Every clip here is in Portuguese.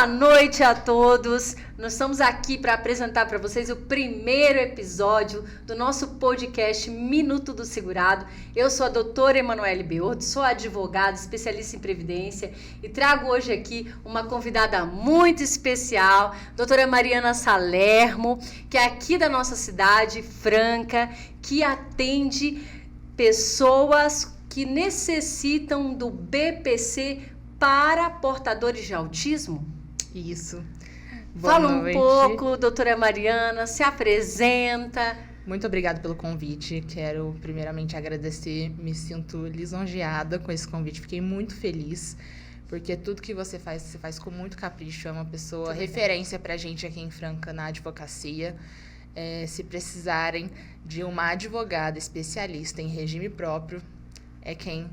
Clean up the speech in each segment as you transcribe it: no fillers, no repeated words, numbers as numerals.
Boa noite a todos. Nós estamos aqui para apresentar para vocês o primeiro episódio do nosso podcast Minuto do Segurado. Eu sou a doutora Emanuele Beordo, sou advogada, especialista em previdência e trago hoje aqui uma convidada muito especial, doutora Mariana Salermo, que é aqui da nossa cidade, Franca, que atende pessoas que necessitam do BPC para portadores de autismo? Isso. Fala um pouco, doutora Mariana, se apresenta. Muito obrigada pelo convite. Quero primeiramente agradecer, me sinto lisonjeada com esse convite. Fiquei muito feliz, porque tudo que você faz com muito capricho. É uma pessoa referência pra gente aqui em Franca na advocacia. Se precisarem de uma advogada especialista em regime próprio, é quem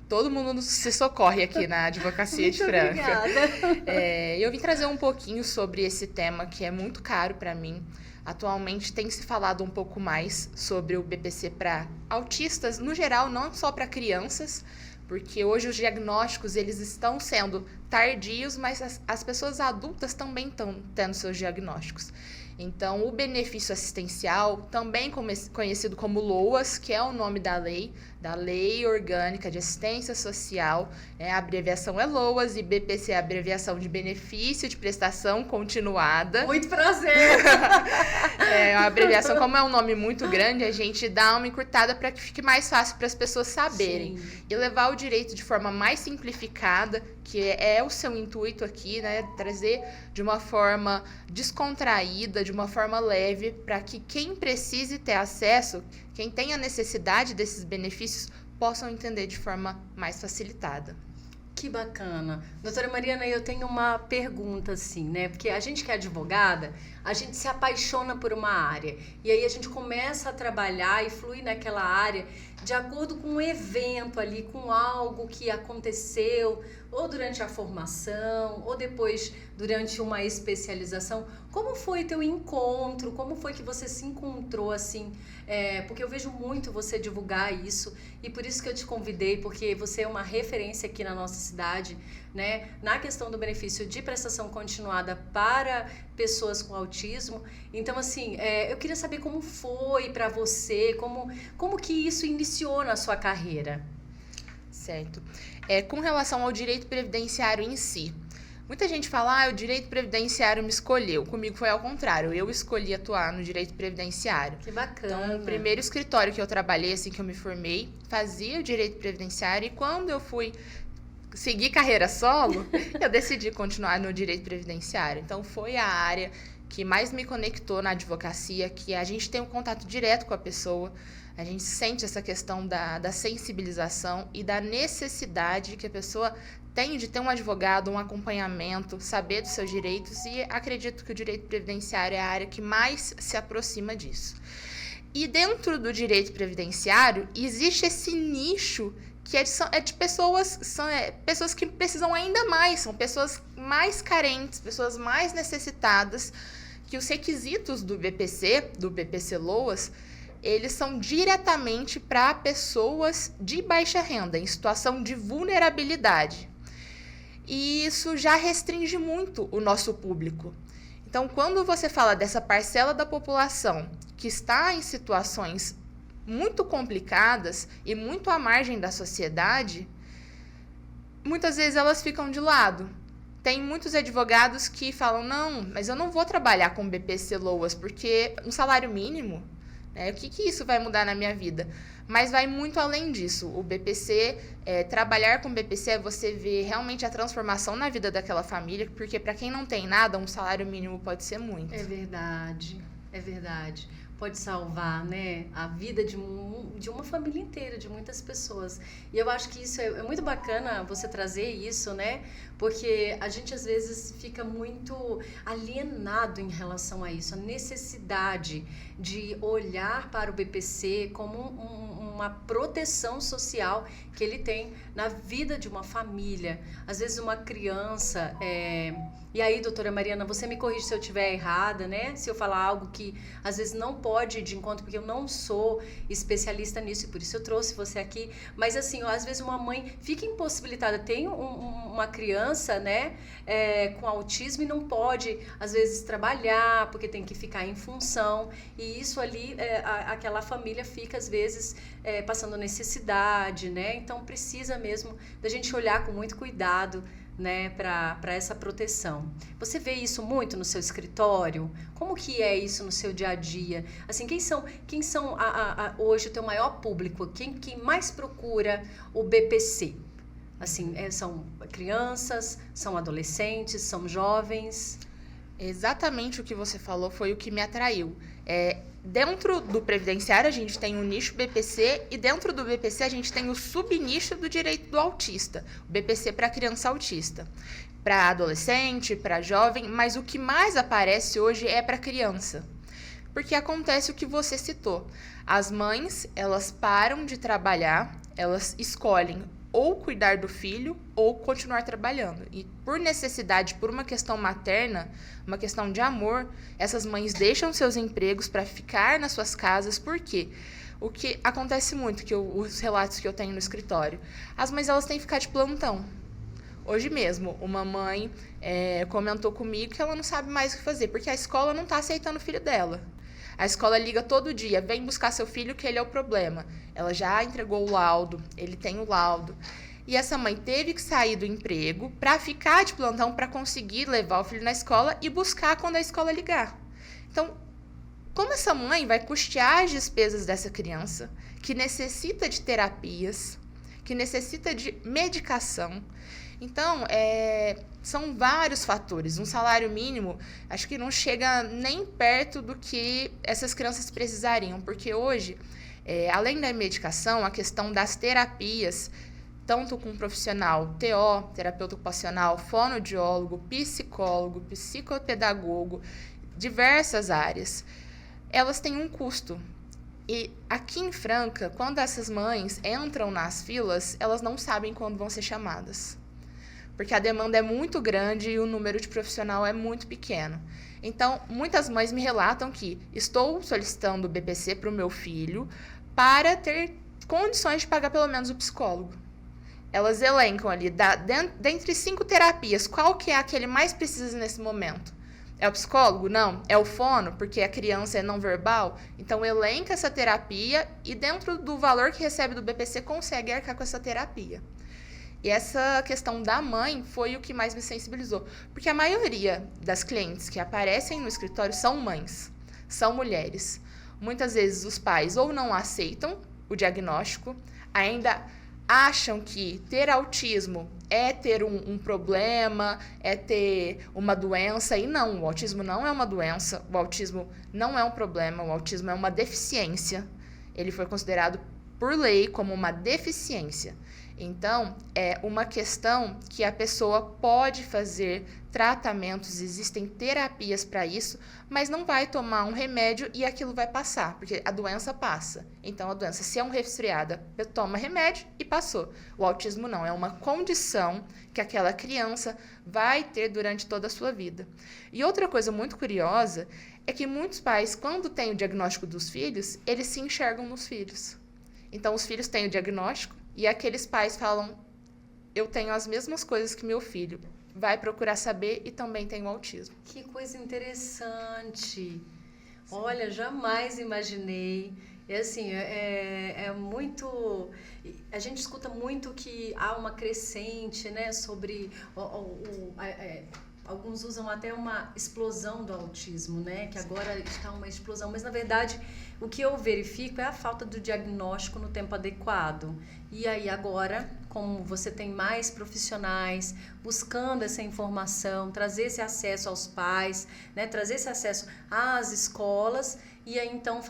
todo mundo se socorre aqui na advocacia de Franca. Obrigada. Eu vim trazer um pouquinho sobre esse tema que é muito caro para mim. Atualmente tem se falado um pouco mais sobre o BPC para autistas, no geral, não só para crianças, porque hoje os diagnósticos eles estão sendo tardios, mas as pessoas adultas também estão tendo seus diagnósticos. Então, o benefício assistencial, também conhecido como LOAS, que é o nome da Lei Orgânica de Assistência Social, a abreviação é LOAS, e BPC é a abreviação de Benefício de Prestação Continuada. Muito prazer! A abreviação, como é um nome muito grande, a gente dá uma encurtada para que fique mais fácil para as pessoas saberem. Sim. E levar o direito de forma mais simplificada, que é o seu intuito aqui, né? Trazer de uma forma descontraída, de uma forma leve, para que quem precise ter acesso, quem tenha necessidade desses benefícios, possam entender de forma mais facilitada. Que bacana. Doutora Mariana, eu tenho uma pergunta assim, né? Porque a gente que é advogada, a gente se apaixona por uma área. E aí a gente começa a trabalhar e fluir naquela área de acordo com um evento ali, com algo que aconteceu, ou durante a formação, ou depois durante uma especialização. Como foi teu encontro? Como foi que você se encontrou assim? Porque eu vejo muito você divulgar isso e por isso que eu te convidei, porque você é uma referência aqui na nossa cidade, né? Na questão do benefício de prestação continuada para pessoas com autismo. Então, assim, eu queria saber como foi para você, como que isso iniciou na sua carreira. Certo. Com relação ao direito previdenciário em si, muita gente fala, o direito previdenciário me escolheu. Comigo foi ao contrário, eu escolhi atuar no direito previdenciário. Que bacana. Então, o primeiro escritório que eu trabalhei, assim que eu me formei, fazia o direito previdenciário, e quando eu fui seguir carreira solo, eu decidi continuar no direito previdenciário. Então, foi a área que mais me conectou na advocacia, que a gente tem um contato direto com a pessoa, a gente sente essa questão da sensibilização e da necessidade que a pessoa tem de ter um advogado, um acompanhamento, saber dos seus direitos, e acredito que o direito previdenciário é a área que mais se aproxima disso. E dentro do direito previdenciário, existe esse nicho que é de pessoas, pessoas que precisam ainda mais, são pessoas mais carentes, pessoas mais necessitadas, que os requisitos do BPC LOAS, eles são diretamente para pessoas de baixa renda, em situação de vulnerabilidade. E isso já restringe muito o nosso público. Então, quando você fala dessa parcela da população que está em situações muito complicadas e muito à margem da sociedade, muitas vezes elas ficam de lado. Tem muitos advogados que falam, não, mas eu não vou trabalhar com BPC LOAS, porque um salário mínimo, o que isso vai mudar na minha vida? Mas vai muito além disso. O BPC, trabalhar com BPC é você ver realmente a transformação na vida daquela família, porque para quem não tem nada, um salário mínimo pode ser muito. É verdade. Pode salvar, né, a vida de uma família inteira, de muitas pessoas. E eu acho que isso é muito bacana você trazer isso, né? Porque a gente às vezes fica muito alienado em relação a isso, a necessidade de olhar para o BPC como uma proteção social que ele tem na vida de uma família. Às vezes uma criança... E aí, doutora Mariana, você me corrige se eu estiver errada, né? Se eu falar algo que às vezes não pode ir de encontro, porque eu não sou especialista nisso e por isso eu trouxe você aqui. Mas assim, às vezes uma mãe fica impossibilitada, tem uma criança, né, com autismo e não pode, às vezes, trabalhar, porque tem que ficar em função. E isso ali, aquela família fica, às vezes, passando necessidade, né? Então precisa mesmo da gente olhar com muito cuidado, né, para essa proteção. Você vê isso muito no seu escritório? Como que é isso no seu dia a dia? Assim, quem são hoje o teu maior público? Quem mais procura o BPC? Assim, são crianças, são adolescentes, são jovens? Exatamente o que você falou foi o que me atraiu. Dentro do previdenciário, a gente tem o nicho BPC e dentro do BPC a gente tem o subnicho do direito do autista, o BPC para criança autista, para adolescente, para jovem, mas o que mais aparece hoje é para criança. Porque acontece o que você citou. As mães, elas param de trabalhar, elas escolhem ou cuidar do filho ou continuar trabalhando. E por necessidade, por uma questão materna, uma questão de amor, essas mães deixam seus empregos para ficar nas suas casas. Por quê? O que acontece muito, os relatos que eu tenho no escritório, as mães elas têm que ficar de plantão. Hoje mesmo, uma mãe comentou comigo que ela não sabe mais o que fazer, porque a escola não está aceitando o filho dela. A escola liga todo dia, vem buscar seu filho que ele é o problema. Ela já entregou o laudo, ele tem o laudo. E essa mãe teve que sair do emprego para ficar de plantão para conseguir levar o filho na escola e buscar quando a escola ligar. Então, como essa mãe vai custear as despesas dessa criança, que necessita de terapias, que necessita de medicação? Então, são vários fatores. Um salário mínimo, acho que não chega nem perto do que essas crianças precisariam, porque hoje, além da medicação, a questão das terapias, tanto com um profissional TO, terapeuta ocupacional, fonoaudiólogo, psicólogo, psicopedagogo, diversas áreas, elas têm um custo. E aqui em Franca, quando essas mães entram nas filas, elas não sabem quando vão ser chamadas. Porque a demanda é muito grande e o número de profissional é muito pequeno. Então, muitas mães me relatam que estou solicitando o BPC para o meu filho para ter condições de pagar pelo menos o psicólogo. Elas elencam ali, dentre 5 terapias, qual que é a que ele mais precisa nesse momento? É o psicólogo? Não. É o fono, porque a criança é não verbal? Então, elenca essa terapia e dentro do valor que recebe do BPC, consegue arcar com essa terapia. E essa questão da mãe foi o que mais me sensibilizou. Porque a maioria das clientes que aparecem no escritório são mães, são mulheres. Muitas vezes os pais ou não aceitam o diagnóstico, ainda acham que ter autismo é ter um problema, é ter uma doença. E não, o autismo não é uma doença, o autismo não é um problema, o autismo é uma deficiência. Ele foi considerado por lei como uma deficiência. Então, é uma questão que a pessoa pode fazer tratamentos, existem terapias para isso, mas não vai tomar um remédio e aquilo vai passar, porque a doença passa. Então, a doença, se é um resfriada, toma remédio e passou. O autismo não, é uma condição que aquela criança vai ter durante toda a sua vida. E outra coisa muito curiosa é que muitos pais, quando têm o diagnóstico dos filhos, eles se enxergam nos filhos. Então, os filhos têm o diagnóstico, e aqueles pais falam, eu tenho as mesmas coisas que meu filho, vai procurar saber e também tem o autismo. Que coisa interessante. Olha, jamais imaginei. Assim, é muito... A gente escuta muito que há uma crescente, né, sobre... Alguns usam até uma explosão do autismo, né? Que agora está uma explosão. Mas, na verdade, o que eu verifico é a falta do diagnóstico no tempo adequado. E aí, agora, como você tem mais profissionais buscando essa informação, trazer esse acesso aos pais, né? Trazer esse acesso às escolas e aí, então,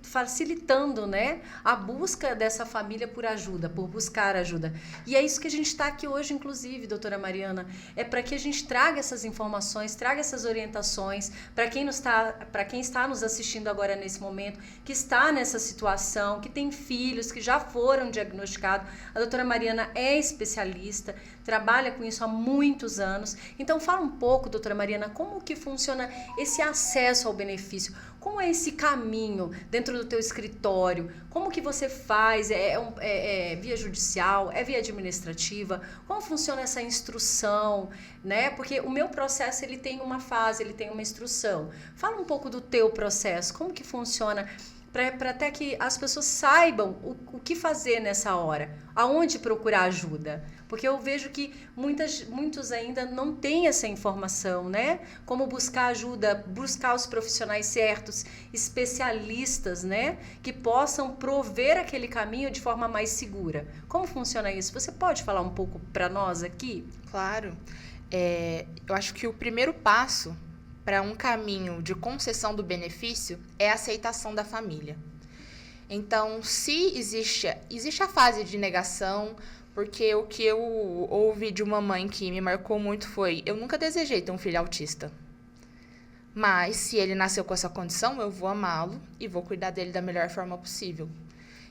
facilitando, né? A busca dessa família por ajuda, por buscar ajuda. E é isso que a gente está aqui hoje, inclusive, doutora Mariana, é para que a gente traga essas informações, traga essas orientações para quem está nos assistindo agora nesse momento, que está nessa situação, que tem filhos que já foram diagnosticados. A doutora Mariana é especialista, trabalha com isso há muitos anos. Então fala um pouco, doutora Mariana, como que funciona esse acesso ao benefício? Como é esse caminho dentro do teu escritório? Como que você faz? É via judicial? É via administrativa? Como funciona essa instrução? Né? Porque o meu processo ele tem uma fase, ele tem uma instrução. Fala um pouco do teu processo, como que funciona para até que as pessoas saibam o que fazer nessa hora, aonde procurar ajuda. Porque eu vejo que muitos ainda não têm essa informação, né? Como buscar ajuda, buscar os profissionais certos, especialistas, né? Que possam prover aquele caminho de forma mais segura. Como funciona isso? Você pode falar um pouco para nós aqui? Claro. Eu acho que o primeiro passo para um caminho de concessão do benefício é a aceitação da família. Então, se existe a fase de negação, porque o que eu ouvi de uma mãe que me marcou muito foi: eu nunca desejei ter um filho autista. Mas, se ele nasceu com essa condição, eu vou amá-lo e vou cuidar dele da melhor forma possível.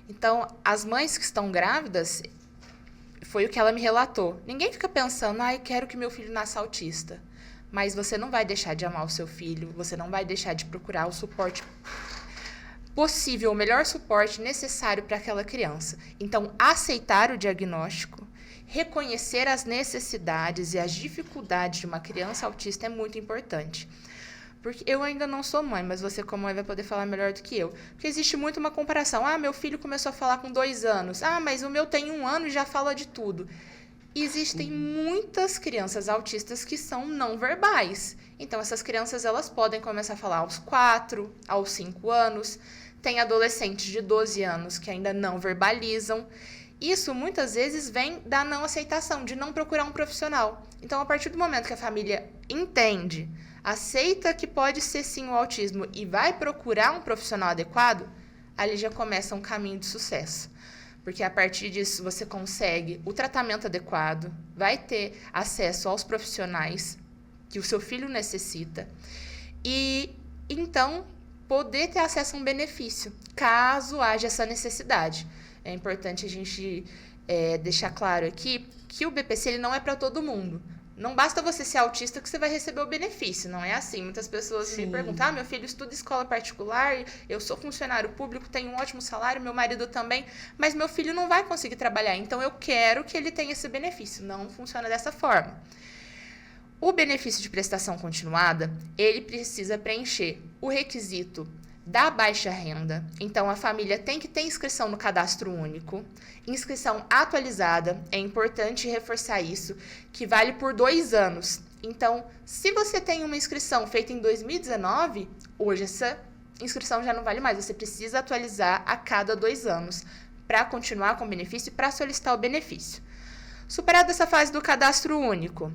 Então, as mães que estão grávidas, foi o que ela me relatou. Ninguém fica pensando, quero que meu filho nasça autista. Mas você não vai deixar de amar o seu filho, você não vai deixar de procurar o suporte possível, o melhor suporte necessário para aquela criança. Então, aceitar o diagnóstico, reconhecer as necessidades e as dificuldades de uma criança autista é muito importante. Porque eu ainda não sou mãe, mas você como mãe vai poder falar melhor do que eu. Porque existe muito uma comparação. Meu filho começou a falar com 2 anos. Mas o meu tem 1 ano e já fala de tudo. Existem muitas crianças autistas que são não verbais. Então, essas crianças elas podem começar a falar aos 4, aos 5 anos. Tem adolescentes de 12 anos que ainda não verbalizam. Isso, muitas vezes, vem da não aceitação, de não procurar um profissional. Então, a partir do momento que a família entende, aceita que pode ser sim o autismo e vai procurar um profissional adequado, ali já começa um caminho de sucesso. Porque a partir disso você consegue o tratamento adequado, vai ter acesso aos profissionais que o seu filho necessita e, então, poder ter acesso a um benefício, caso haja essa necessidade. É importante a gente deixar claro aqui que o BPC ele não é para todo mundo. Não basta você ser autista que você vai receber o benefício, não é assim. Muitas pessoas me perguntam, meu filho estuda escola particular, eu sou funcionário público, tenho um ótimo salário, meu marido também, mas meu filho não vai conseguir trabalhar, então eu quero que ele tenha esse benefício. Não funciona dessa forma. O benefício de prestação continuada, ele precisa preencher o requisito da baixa renda. Então, a família tem que ter inscrição no cadastro único, inscrição atualizada, é importante reforçar isso, que vale por 2 anos. Então, se você tem uma inscrição feita em 2019, hoje essa inscrição já não vale mais, você precisa atualizar a cada 2 anos para continuar com o benefício e para solicitar o benefício. Superada essa fase do cadastro único,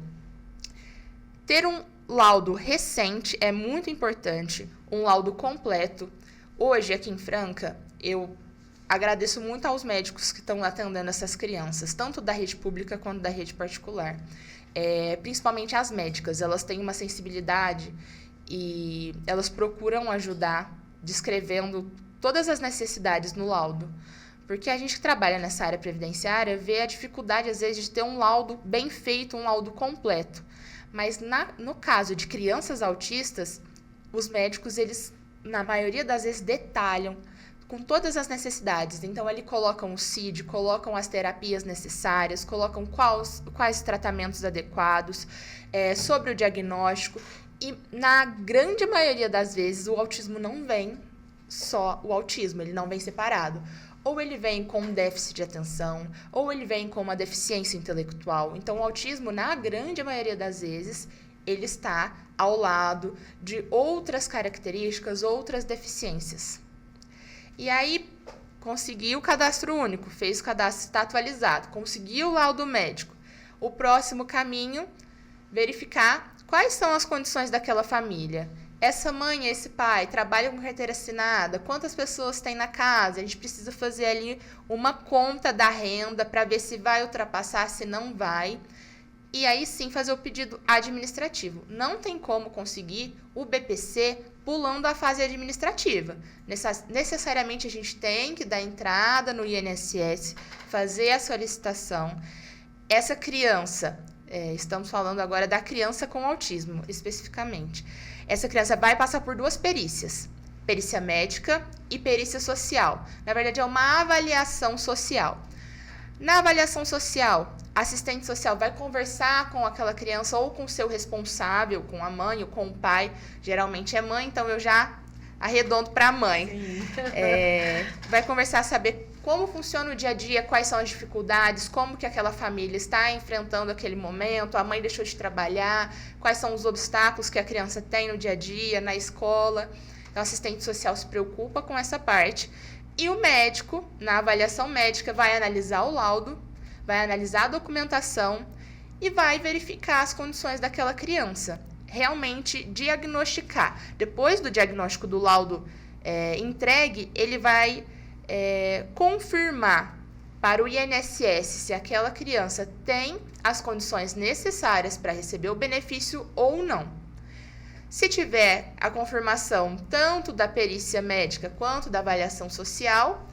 ter um laudo recente é muito importante, um laudo completo. Hoje, aqui em Franca, eu agradeço muito aos médicos que estão atendendo essas crianças, tanto da rede pública quanto da rede particular. Principalmente as médicas, elas têm uma sensibilidade e elas procuram ajudar, descrevendo todas as necessidades no laudo. Porque a gente que trabalha nessa área previdenciária vê a dificuldade, às vezes, de ter um laudo bem feito, um laudo completo. Mas no caso de crianças autistas, os médicos, eles, na maioria das vezes, detalham com todas as necessidades. Então, eles colocam o CID, colocam as terapias necessárias, colocam quais tratamentos adequados, sobre o diagnóstico. E, na grande maioria das vezes, o autismo não vem só o autismo, ele não vem separado. Ou ele vem com um déficit de atenção, ou ele vem com uma deficiência intelectual. Então, o autismo, na grande maioria das vezes, ele está ao lado de outras características, outras deficiências. E aí, conseguiu o cadastro único, fez o cadastro, está atualizado, conseguiu o laudo médico. O próximo caminho, verificar quais são as condições daquela família. Essa mãe, esse pai, trabalham com carteira assinada, quantas pessoas tem na casa? A gente precisa fazer ali uma conta da renda para ver se vai ultrapassar, se não vai. e aí sim fazer o pedido administrativo. Não tem como conseguir o BPC pulando a fase administrativa. Necessariamente a gente tem que dar entrada no INSS, fazer a solicitação. Essa criança, estamos falando agora da criança com autismo, especificamente. Essa criança vai passar por 2 perícias, perícia médica e perícia social. Na verdade, é uma avaliação social. Na avaliação social, a assistente social vai conversar com aquela criança ou com o seu responsável, com a mãe ou com o pai. Geralmente é mãe, então eu já arredondo para a mãe. Vai conversar, saber como funciona o dia a dia, quais são as dificuldades, como que aquela família está enfrentando aquele momento, a mãe deixou de trabalhar, quais são os obstáculos que a criança tem no dia a dia, na escola. Então, o assistente social se preocupa com essa parte. E o médico, na avaliação médica, vai analisar o laudo, vai analisar a documentação e vai verificar as condições daquela criança. Realmente diagnosticar. Depois do diagnóstico do laudo entregue, ele vai confirmar para o INSS se aquela criança tem as condições necessárias para receber o benefício ou não. Se tiver a confirmação tanto da perícia médica quanto da avaliação social,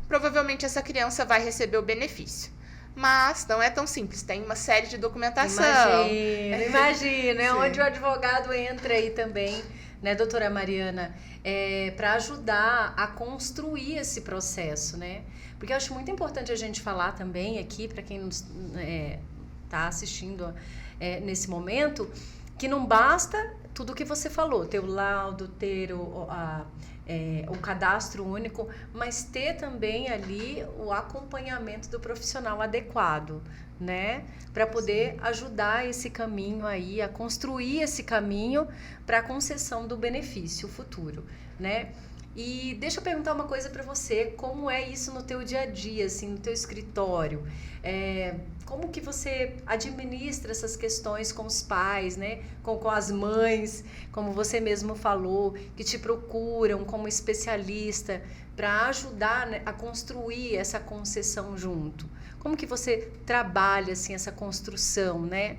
provavelmente essa criança vai receber o benefício. Mas não é tão simples, tem uma série de documentação. Imagina, é onde o advogado entra aí também, né, doutora Mariana, para ajudar a construir esse processo, né? Porque eu acho muito importante a gente falar também aqui, para quem está assistindo nesse momento, que não basta tudo o que você falou, ter o laudo, ter o cadastro único, mas ter também ali o acompanhamento do profissional adequado, né? Para poder ajudar esse caminho aí, a construir esse caminho para a concessão do benefício futuro, né? E deixa eu perguntar uma coisa para você, como é isso no teu dia a dia, assim, no teu escritório? Como que você administra essas questões com os pais, né? Com as mães, como você mesmo falou, que te procuram como especialista para ajudar, né, a construir essa concessão junto? Como que você trabalha assim, essa construção, né?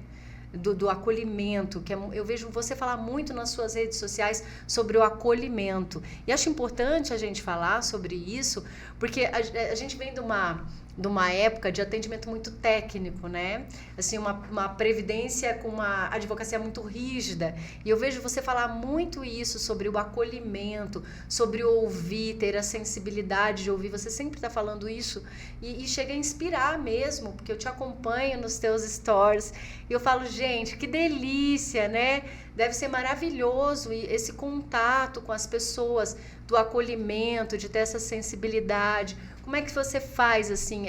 Do acolhimento, que eu vejo você falar muito nas suas redes sociais sobre o acolhimento. E acho importante a gente falar sobre isso, porque a gente vem de uma época de atendimento muito técnico, né? Assim, uma previdência com uma advocacia muito rígida. E eu vejo você falar muito isso sobre o acolhimento, sobre ouvir, ter a sensibilidade de ouvir. Você sempre está falando isso e chega a inspirar mesmo, porque eu te acompanho nos teus stories e eu falo, gente, que delícia, né? Deve ser maravilhoso esse contato com as pessoas, do acolhimento, de ter essa sensibilidade. Como é que você faz, assim,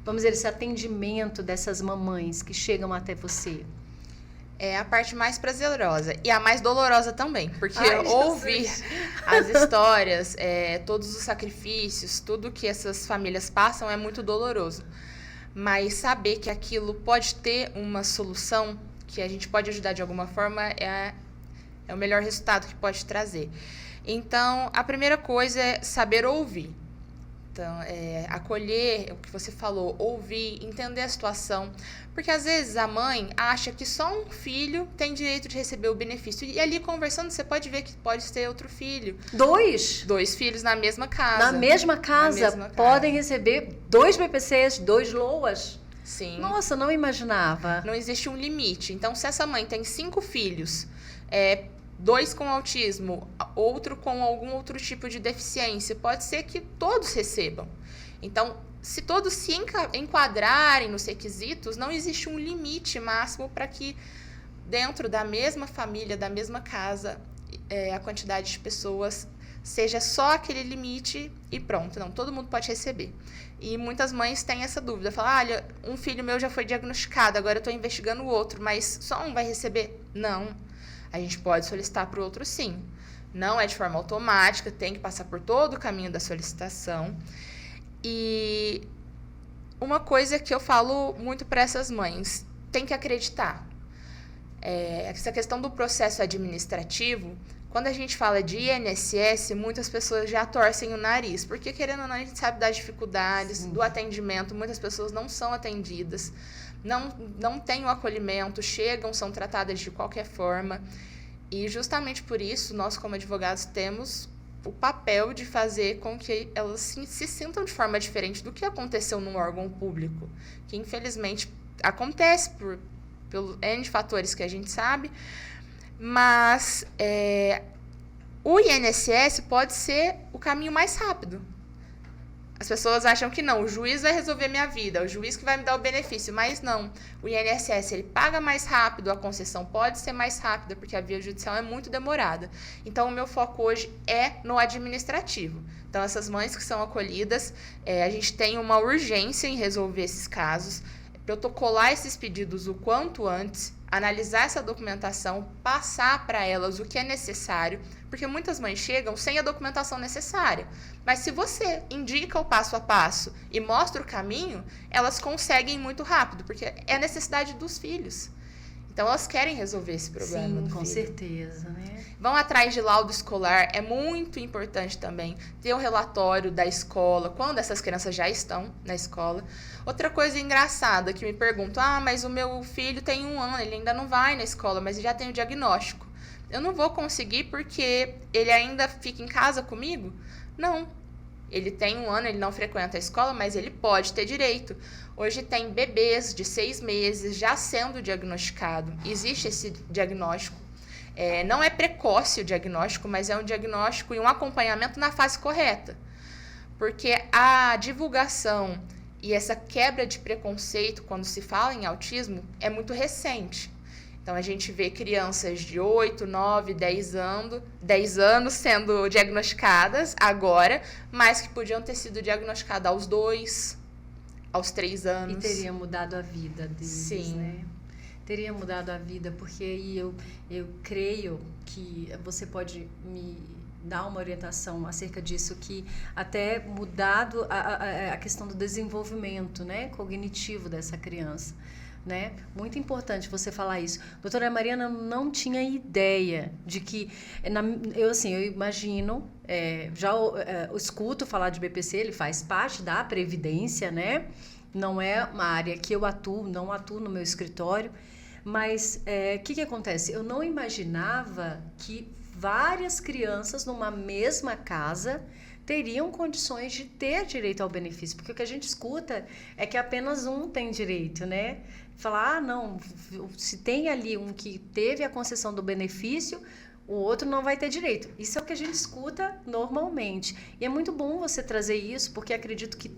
vamos dizer, esse atendimento dessas mamães que chegam até você? É a parte mais prazerosa e a mais dolorosa também, porque ouvir as histórias, todos os sacrifícios, tudo que essas famílias passam é muito doloroso. Mas saber que aquilo pode ter uma solução, que a gente pode ajudar de alguma forma, é o melhor resultado que pode trazer. Então, a primeira coisa é saber ouvir. Então, acolher o que você falou, ouvir, entender a situação. Porque, às vezes, a mãe acha que só um filho tem direito de receber o benefício. E ali, conversando, você pode ver que pode ter outro filho. 2? 2 filhos na mesma casa. Na mesma casa, podem receber 2 BPCs, 2 LOAs? Sim. Nossa, não imaginava. Não existe um limite. Então, se essa mãe tem 5 filhos, 2 com autismo, outro com algum outro tipo de deficiência, pode ser que todos recebam. Então, se todos se enquadrarem nos requisitos, não existe um limite máximo para que dentro da mesma família, da mesma casa, a quantidade de pessoas seja só aquele limite e pronto. Não, todo mundo pode receber. E muitas mães têm essa dúvida, falam, olha, um filho meu já foi diagnosticado, agora eu estou investigando o outro, mas só um vai receber? Não. A gente pode solicitar para o outro, sim. Não é de forma automática, tem que passar por todo o caminho da solicitação. E uma coisa que eu falo muito para essas mães, tem que acreditar. Essa questão do processo administrativo, Quando a gente fala de INSS, muitas pessoas já torcem o nariz, porque querendo ou não, a gente sabe das dificuldades do atendimento, muitas pessoas não são atendidas, não têm o acolhimento, chegam, são tratadas de qualquer forma. E justamente por isso, nós como advogados temos o papel de fazer com que elas se sintam de forma diferente do que aconteceu num órgão público, que infelizmente acontece pelo N fatores que a gente sabe, mas o INSS pode ser o caminho mais rápido. As pessoas acham que não, o juiz vai resolver minha vida, o juiz que vai me dar o benefício, mas não. O INSS, ele paga mais rápido, a concessão pode ser mais rápida, porque a via judicial é muito demorada. Então, o meu foco hoje é no administrativo. Então, essas mães que são acolhidas, a gente tem uma urgência em resolver esses casos, protocolar esses pedidos o quanto antes, analisar essa documentação, passar para elas o que é necessário, porque muitas mães chegam sem a documentação necessária. Mas se você indica o passo a passo e mostra o caminho, elas conseguem muito rápido, porque é a necessidade dos filhos. Então, elas querem resolver esse problema. Sim, com certeza, né? Vão atrás de laudo escolar, é muito importante também ter um relatório da escola, quando essas crianças já estão na escola. Outra coisa engraçada que me perguntam, mas o meu filho tem 1 ano, ele ainda não vai na escola, mas ele já tem o diagnóstico. Eu não vou conseguir porque ele ainda fica em casa comigo? Não. Ele tem 1 ano, ele não frequenta a escola, mas ele pode ter direito. Hoje tem bebês de 6 meses já sendo diagnosticado. Existe esse diagnóstico. Não é precoce o diagnóstico, mas é um diagnóstico e um acompanhamento na fase correta. Porque a divulgação e essa quebra de preconceito quando se fala em autismo é muito recente. Então, a gente vê crianças de 8, 9, 10 anos sendo diagnosticadas agora, mas que podiam ter sido diagnosticadas aos 2, aos 3 anos. E teria mudado a vida deles, Sim. né? Teria mudado a vida, porque aí eu creio que você pode me dar uma orientação acerca disso, que até mudado a questão do desenvolvimento, né, cognitivo dessa criança. Né? Muito importante você falar isso. Doutora Mariana não tinha ideia de que... eu imagino, eu escuto falar de BPC, ele faz parte da Previdência, né? Não é uma área que eu não atuo no meu escritório, mas o que acontece? Eu não imaginava que várias crianças numa mesma casa teriam condições de ter direito ao benefício, porque o que a gente escuta é que apenas um tem direito, né? Falar, não, se tem ali um que teve a concessão do benefício, o outro não vai ter direito. Isso é o que a gente escuta normalmente. E é muito bom você trazer isso, porque acredito que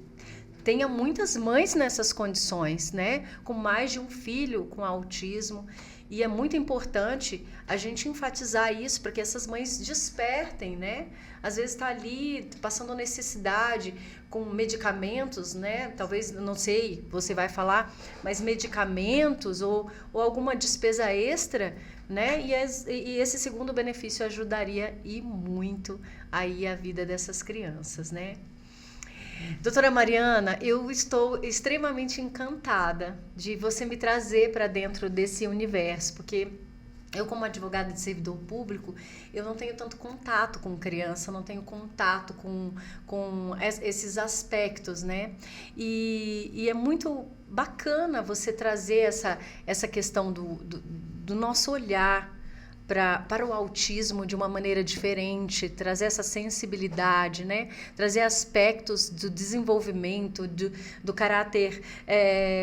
tenha muitas mães nessas condições, né? Com mais de um filho com autismo. E é muito importante a gente enfatizar isso para que essas mães despertem, né? Às vezes está ali passando necessidade com medicamentos, né? Talvez, não sei, você vai falar, mas medicamentos ou alguma despesa extra, né? E esse segundo benefício ajudaria e muito aí a vida dessas crianças, né? Doutora Mariana, eu estou extremamente encantada de você me trazer para dentro desse universo, porque eu, como advogada de servidor público, eu não tenho tanto contato com criança, não tenho contato com esses aspectos, né? E é muito bacana você trazer essa questão do nosso olhar para o autismo de uma maneira diferente, trazer essa sensibilidade, né? Trazer aspectos do desenvolvimento, do caráter,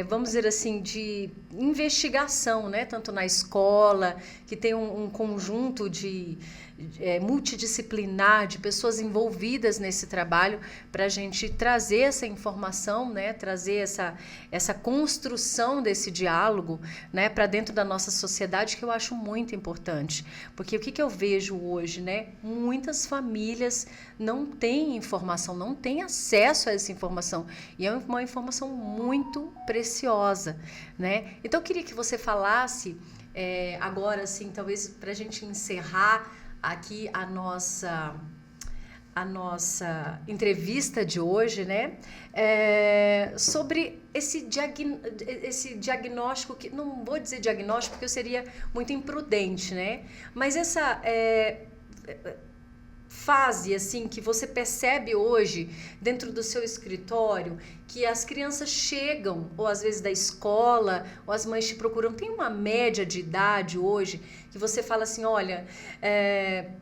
vamos dizer assim, de investigação, né? Tanto na escola, que tem um conjunto multidisciplinar de pessoas envolvidas nesse trabalho, para a gente trazer essa informação, né? Trazer essa construção desse diálogo, né? Para dentro da nossa sociedade, que eu acho muito importante. Porque o que eu vejo hoje, né? Muitas famílias não têm informação, não têm acesso a essa informação. E é uma informação muito preciosa, né? Então, eu queria que você falasse agora, assim, talvez para a gente encerrar aqui a nossa entrevista de hoje, né? Sobre esse diagnóstico, que não vou dizer diagnóstico porque eu seria muito imprudente, né? Mas fase assim que você percebe hoje dentro do seu escritório que as crianças chegam, ou às vezes da escola, ou as mães te procuram, tem uma média de idade hoje que você fala assim, olha,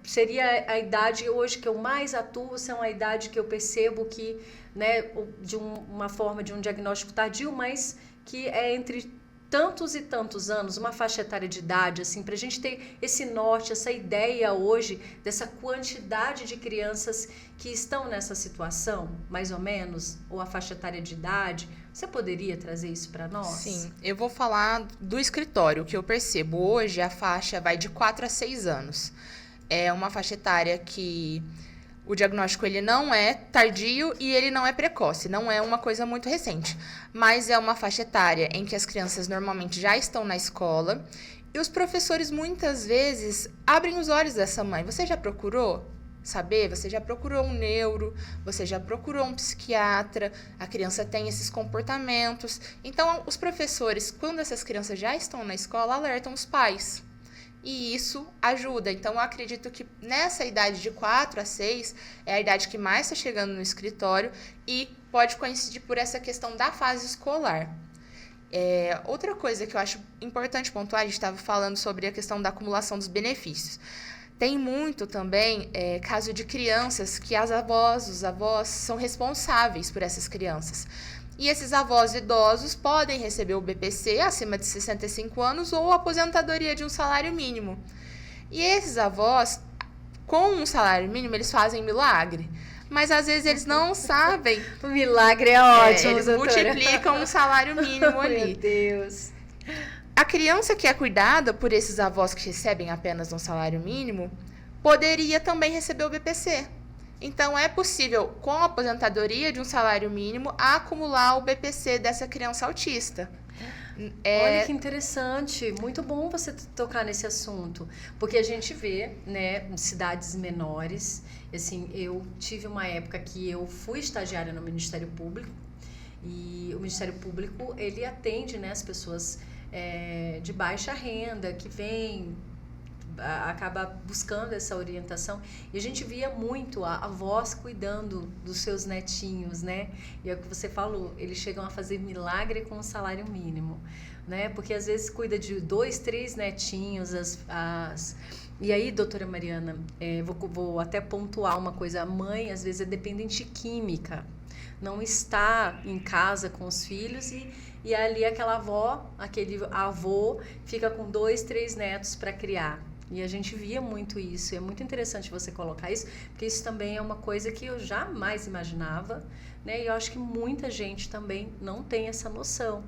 seria a idade hoje que eu mais atuo, se é uma idade que eu percebo que, né, de uma forma de um diagnóstico tardio, mas que é entre tantos e tantos anos, uma faixa etária de idade, assim, para a gente ter esse norte, essa ideia hoje dessa quantidade de crianças que estão nessa situação, mais ou menos, ou a faixa etária de idade, você poderia trazer isso para nós? Sim, eu vou falar do escritório, que eu percebo. Hoje a faixa vai de 4 a 6 anos. É uma faixa etária que o diagnóstico ele não é tardio e ele não é precoce, não é uma coisa muito recente, mas é uma faixa etária em que as crianças normalmente já estão na escola e os professores muitas vezes abrem os olhos dessa mãe. Você já procurou saber? Você já procurou um neuro? Você já procurou um psiquiatra? A criança tem esses comportamentos. Então, os professores, quando essas crianças já estão na escola, alertam os pais. E isso ajuda. Então, eu acredito que nessa idade de 4 a 6 é a idade que mais está chegando no escritório e pode coincidir por essa questão da fase escolar. Outra coisa que eu acho importante pontuar, a gente estava falando sobre a questão da acumulação dos benefícios. Tem muito também caso de crianças que os avós são responsáveis por essas crianças. E esses avós idosos podem receber o BPC acima de 65 anos ou a aposentadoria de um salário mínimo. E esses avós, com um salário mínimo, eles fazem milagre. Mas às vezes eles não sabem. O milagre é ótimo, eles multiplicam um salário mínimo ali. Meu Deus. A criança que é cuidada por esses avós que recebem apenas um salário mínimo poderia também receber o BPC. Então, é possível, com a aposentadoria de um salário mínimo, acumular o BPC dessa criança autista. Olha que interessante, muito bom você tocar nesse assunto, porque a gente vê, né, em cidades menores, assim, eu tive uma época que eu fui estagiária no Ministério Público, e o Ministério Público, ele atende, né, as pessoas de baixa renda, que vêm, acaba buscando essa orientação, e a gente via muito a avós cuidando dos seus netinhos, né? E é o que você falou, eles chegam a fazer milagre com o salário mínimo, né? Porque às vezes cuida de 2, 3 netinhos, E aí, doutora Mariana, vou até pontuar uma coisa, a mãe às vezes é dependente química, não está em casa com os filhos e ali aquela avó, aquele avô fica com 2, 3 netos para criar. E a gente via muito isso, e é muito interessante você colocar isso, porque isso também é uma coisa que eu jamais imaginava, né? E eu acho que muita gente também não tem essa noção.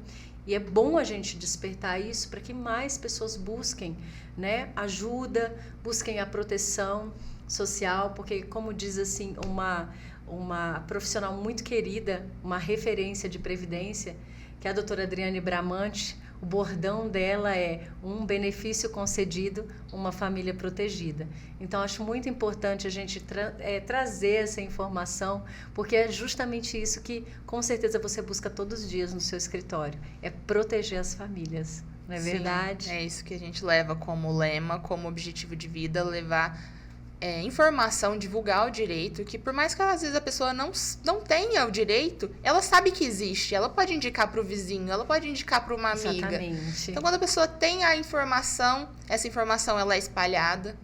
E é bom a gente despertar isso para que mais pessoas busquem, né, ajuda, busquem a proteção social, porque como diz assim, uma profissional muito querida, uma referência de previdência, que é a doutora Adriane Bramante, o bordão dela é um benefício concedido, uma família protegida. Então, acho muito importante a gente trazer essa informação, porque é justamente isso que, com certeza, você busca todos os dias no seu escritório, é proteger as famílias, não é verdade? É isso que a gente leva como lema, como objetivo de vida, levar informação, divulgar o direito, que por mais que às vezes a pessoa não tenha o direito, ela sabe que existe, ela pode indicar para o vizinho, ela pode indicar para uma amiga. Exatamente. Então, quando a pessoa tem a informação, essa informação ela é espalhada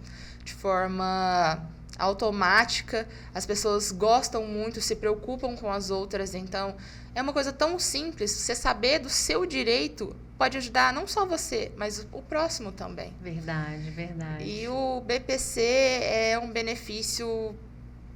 de forma automática, as pessoas gostam muito, se preocupam com as outras, então é uma coisa tão simples, você saber do seu direito pode ajudar não só você, mas o próximo também. Verdade, verdade. E o BPC é um benefício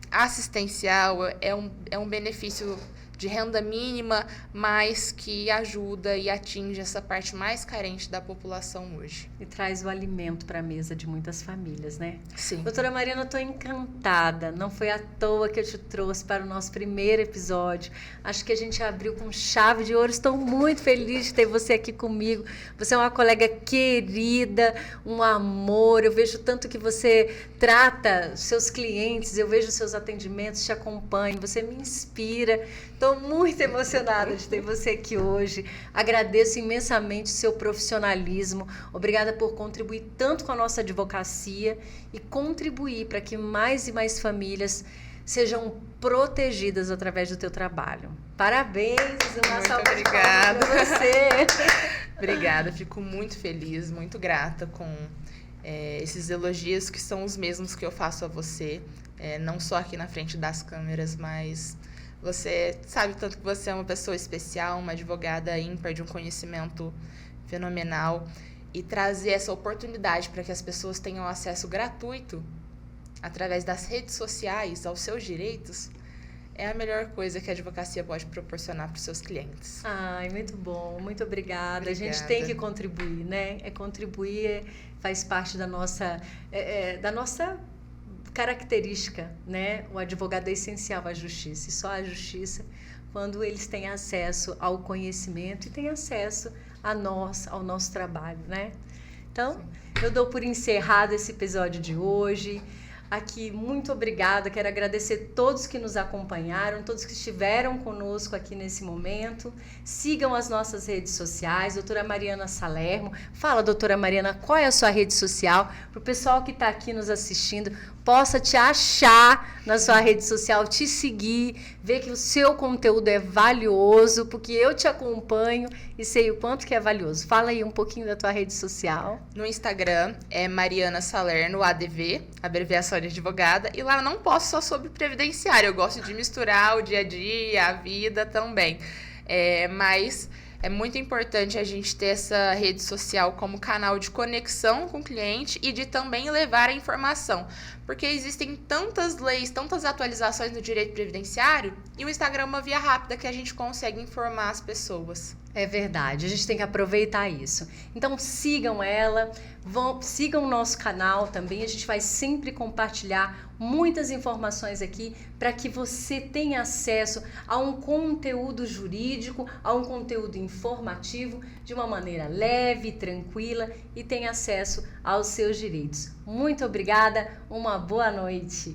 assistencial, é um benefício de renda mínima, mas que ajuda e atinge essa parte mais carente da população hoje. E traz o alimento para a mesa de muitas famílias, né? Sim. Doutora Mariana, eu estou encantada. Não foi à toa que eu te trouxe para o nosso primeiro episódio. Acho que a gente abriu com chave de ouro. Estou muito feliz de ter você aqui comigo. Você é uma colega querida, um amor. Eu vejo tanto que você trata seus clientes, eu vejo seus atendimentos, te acompanho. Você me inspira. Estou muito emocionada de ter você aqui hoje. Agradeço imensamente o seu profissionalismo. Obrigada por contribuir tanto com a nossa advocacia e contribuir para que mais e mais famílias sejam protegidas através do teu trabalho. Parabéns, uma salva de palmas para você. Obrigada, fico muito feliz, muito grata com esses elogios que são os mesmos que eu faço a você, não só aqui na frente das câmeras, mas você sabe tanto que você é uma pessoa especial, uma advogada ímpar de um conhecimento fenomenal, e trazer essa oportunidade para que as pessoas tenham acesso gratuito através das redes sociais aos seus direitos é a melhor coisa que a advocacia pode proporcionar para os seus clientes. Ai, muito bom, muito obrigada. A gente Obrigada. tem que contribuir, né? Contribuir faz parte da nossa característica, né? O advogado é essencial à justiça, e só a justiça quando eles têm acesso ao conhecimento e têm acesso a nós, ao nosso trabalho, né? Então, eu dou por encerrado esse episódio de hoje. Aqui, muito obrigada, quero agradecer todos que nos acompanharam, todos que estiveram conosco aqui nesse momento. Sigam as nossas redes sociais, doutora Mariana Salermo. Fala, doutora Mariana, qual é a sua rede social? Para o pessoal que está aqui nos assistindo, possa te achar na sua rede social, te seguir, ver que o seu conteúdo é valioso, porque eu te acompanho e sei o quanto que é valioso. Fala aí um pouquinho da tua rede social. No Instagram é Mariana Salerno, ADV, abreviação de advogada, e lá eu não posto só sobre previdenciário, eu gosto de misturar o dia a dia, a vida também. Mas é muito importante a gente ter essa rede social como canal de conexão com o cliente e de também levar a informação. Porque existem tantas leis, tantas atualizações no direito previdenciário, e o Instagram é uma via rápida que a gente consegue informar as pessoas. É verdade, a gente tem que aproveitar isso. Então sigam ela, sigam o nosso canal também, a gente vai sempre compartilhar muitas informações aqui para que você tenha acesso a um conteúdo jurídico, a um conteúdo informativo de uma maneira leve, tranquila e tenha acesso aos seus direitos. Muito obrigada, uma boa noite.